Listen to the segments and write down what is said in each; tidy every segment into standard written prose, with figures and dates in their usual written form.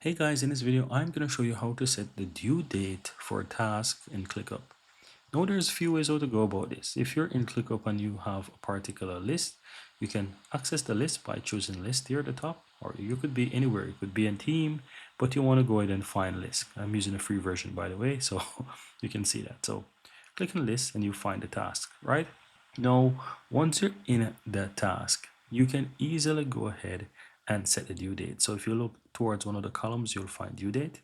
Hey guys, in this video I'm going to show you how to set the due date for a task in ClickUp. Now there's a few ways how to go about this. If you're in ClickUp and you have a particular list, you can access the list by choosing list here at the top, or you could be anywhere. You could be in theme, but you want to go ahead and find list. I'm using a free version by the way, so you can see that. So click on list and you find the task, right? Now, once you're in the task, you can easily go ahead and set the due date. So if you look towards one of the columns, you'll find due date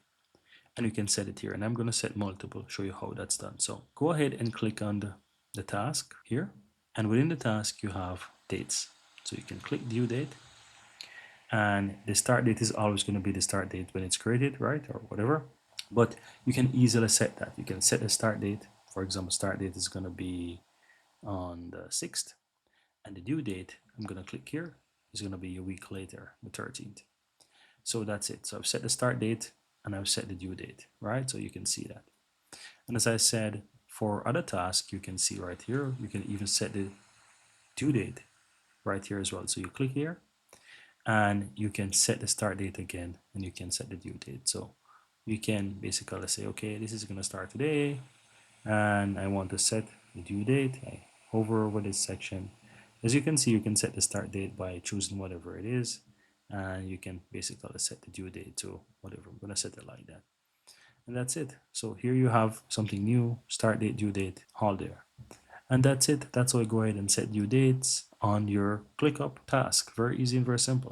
and you can set it here. And I'm going to set multiple, show you how that's done. So go ahead and click on the task here. And within the task, you have dates. So you can click due date and the start date is always going to be the start date when it's created, right? Or whatever. But you can easily set that. You can set the start date. For example, start date is going to be on the 6th. And the due date, I'm going to click here, is going to be a week later, the 13th. So that's it. So I've set the start date and I've set the due date, right? So you can see that. And as I said, for other tasks, you can see right here, you can even set the due date right here as well. So you click here and you can set the start date again and you can set the due date. So you can basically say, okay, this is going to start today and I want to set the due date. I hover over this section. As you can see, you can set the start date by choosing whatever it is, and you can basically set the due date to whatever. I'm going to set it like that. And that's it. So here you have something new, start date, due date, all there. And that's it. That's how you go ahead and set due dates on your ClickUp task. Very easy and very simple.